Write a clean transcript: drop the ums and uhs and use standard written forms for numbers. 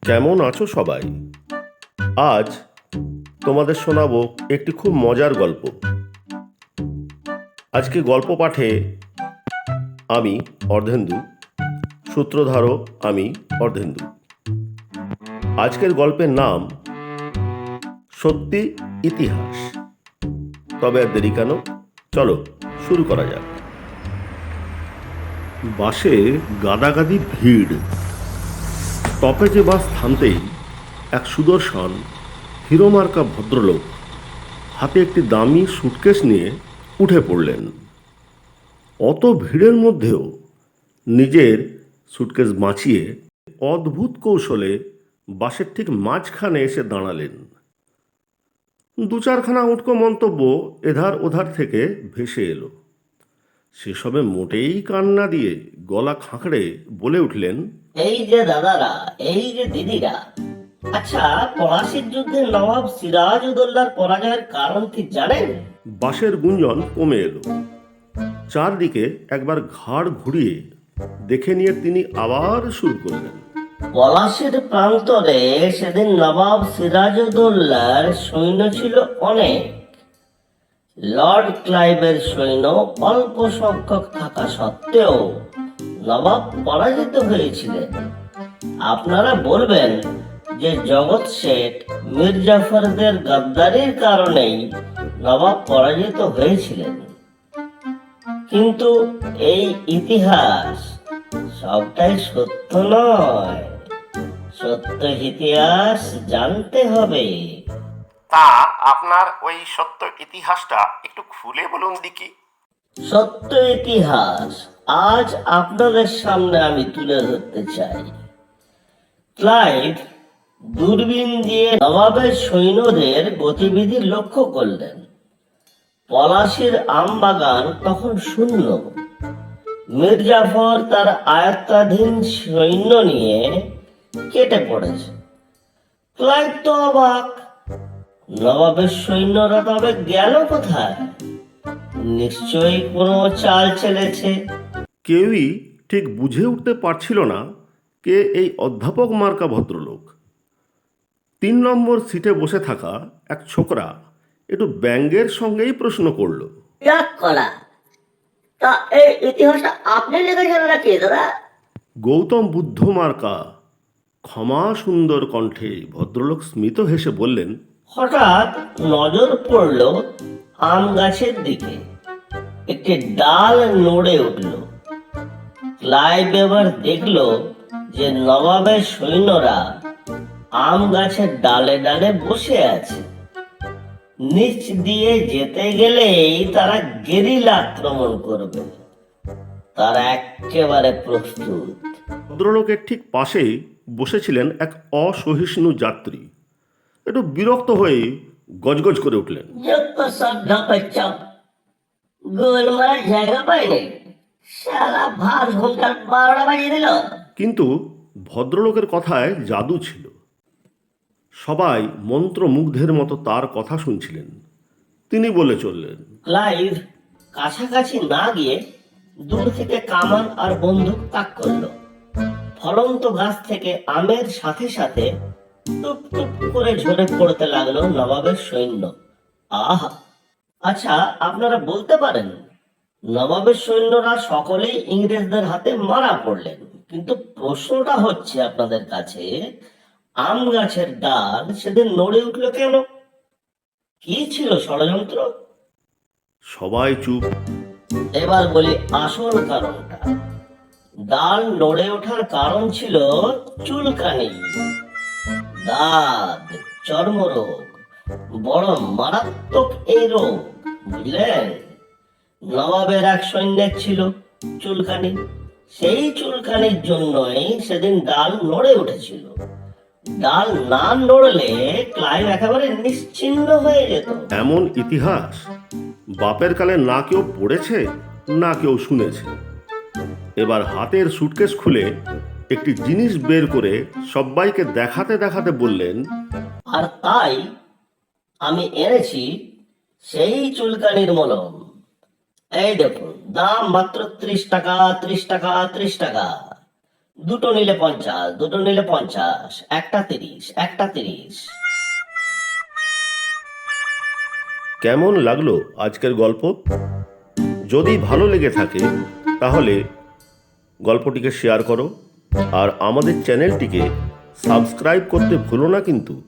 কেমন আছো সবাই? আজ তোমাদের শোনাবো একটি খুব মজার গল্প। আজকে গল্প পাঠে আমি অর্ধেন্দু, সূত্রধারও আমি অর্ধেন্দু। আজকের গল্পের নাম সত্যি ইতিহাস। তবে আর দেরি কেন, চলো শুরু করা যাক। বাসে গাদাগাদি ভিড়। স্টপেজে বাস থামতেই এক সুদর্শন হিরোমার্কা ভদ্রলোক হাতে একটি দামি সুটকেস নিয়ে উঠে পড়লেন। অত ভিড়ের মধ্যেও নিজের সুটকেস বাঁচিয়ে অদ্ভুত কৌশলে বাসের ঠিক মাঝখানে এসে দাঁড়ালেন। দু চারখানা উটকো মন্তব্য এধার ওধার থেকে ভেসে এলো। সেসবে মোটেই কান না দিয়ে গলা খাঁকড়ে বলে উঠলেন, এই যে দাদারা, এই যে দিদিরা, আচ্ছা, পলাশির যুদ্ধে নবাব সিরাজউদ্দৌলার পরাজয়ের কারণ কি জানেন? বাসের গুঞ্জন কমে এলো। চারদিকে একবার ঘাড় ঘুরিয়ে দেখে নিয়ে তিনি আবার শুরু করলেন। পলাশির প্রান্তরে সেদিন নবাব সিরাজউদ্দৌলার সৈন্য ছিল অনেক। লর্ড ক্লাইভের সৈন্য অল্প সংখ্যক থাকা সত্ত্বেও নবাব পরাজিত হয়েছিলেন। আপনারা বলবেন যে জগৎ শেঠ মির্জাফরদের গাদ্দারির কারণেই নবাব পরাজিত হয়েছিলেন, কিন্তু এই ইতিহাস সবটাই সত্য নয়। সত্য ইতিহাস জানতে হবে। তা আপনার ওই সত্য ইতিহাসটা একটু খুলে বলুন দেখি। সত্য ইতিহাস আজ আপনাদের সামনে আমি তুলে ধরতে চাই। ক্লাইভ দূরবীন দিয়ে নবাবের সৈন্যদের গতিবিধি লক্ষ্য করলেন। পলাশির আমবাগান তখন শূন্য। মির্জাফর তার আয়ত্তাধীন সৈন্য নিয়ে কেটে পড়েছে। ক্লাইভ তো অবাক, নবাবের সৈন্যরা তবে গেল কোথায়? নিশ্চয়ই কোনো চাল চেলেছে। কেউই ঠিক বুঝে উঠতে পারছিল না কে এই অধ্যাপক মার্কা ভদ্রলোক। ৩ নম্বর সিটে বসে থাকা এক ছোকরা একটু ব্যঙ্গের সঙ্গেই প্রশ্ন করল, তা এই ইতিহাসটা আপনি লিখেছেন নাকি দাদা? গৌতম বুদ্ধ মার্কা ক্ষমা সুন্দর কণ্ঠে ভদ্রলোক স্মিত হেসে বললেন, হঠাৎ নজর পড়ল আম গাছের দিকে। একটি ডাল নড়ে উঠল। ক্লাইভ এবার দেখল যে নবাবের সৈন্যরা আম গাছের ডালে ডালে বসে আছে। নিচ দিয়ে যেতে গেলেই তারা গেরিলা আক্রমণ করবে। তারা একেবারে প্রস্তুত। ভদ্রলোকের ঠিক পাশেই বসেছিলেন এক অসহিষ্ণু যাত্রী। একটু বিরক্ত হয়ে গজগজ করে উঠলেন, যত সব ঢাপাচ্ছাপ, গোলমাল জায়গা পাইনি, সারা ভাত ঘন্টার 12টা বাজিয়ে দিল। কিন্তু ভদ্রলোকের কথায় জাদু ছিল। সবাই মন্ত্রমুগ্ধের মতো তার কথা শুনছিলেন। তিনি বলে চললেন, ক্লাইভ কাছাকাছি না গিয়ে দূর থেকে কামান আর বন্দুক তাক করলো। ফলন্ত গাছ থেকে আমের সাথে সাথে টুপ টুপ করে ঝরে পড়তে লাগলো নবাবের সৈন্য। আহা! আচ্ছা, আপনারা বলতে পারেন, নবাবের সৈন্যরা সকলেই ইংরেজদের হাতে মারা পড়লেন, কিন্তু প্রশ্নটা হচ্ছে আপনাদের কাছে, আম গাছের ডাল সেদিন নড়ে উঠলো কেন? কি ছিল ষড়যন্ত্র? সবাই চুপ। এবার বলি আসল কারণটা। ডাল নড়ে ওঠার কারণ ছিল চুলকানি, দাঁত, চর্মরোগ। বড় মারাত্মক এই রোগ, বুঝলেন? নবাবের এক সৈন্যের ছিল চুলকানি। সেই চুলকানির জন্যই সেদিন ডাল নড়ে উঠেছিল। ডাল না নড়লে ক্লাইভ একেবারে নিশ্চিহ্ন হয়ে যেত। এমন ইতিহাস বাপের কালে না কেউ পড়েছে না কেউ শুনেছে। এবার হাতের সুটকেস খুলে একটি জিনিস বের করে সবাইকে দেখাতে দেখাতে বললেন, আর তাই আমি এনেছি সেই চুলকানির মলম। এই দেখুন, দাম মাত্র 30 টাকা, 30 টাকা, 30 টাকা। দুটো নিলে 50, দুটো নিলে 50, একটা 30, একটা 30। কেমন লাগলো আজকের গল্প? যদি ভালো লেগে থাকে তাহলে গল্পটিকে শেয়ার করো আর আমাদের চ্যানেলটিকে সাবস্ক্রাইব করতে ভুলো না কিন্তু।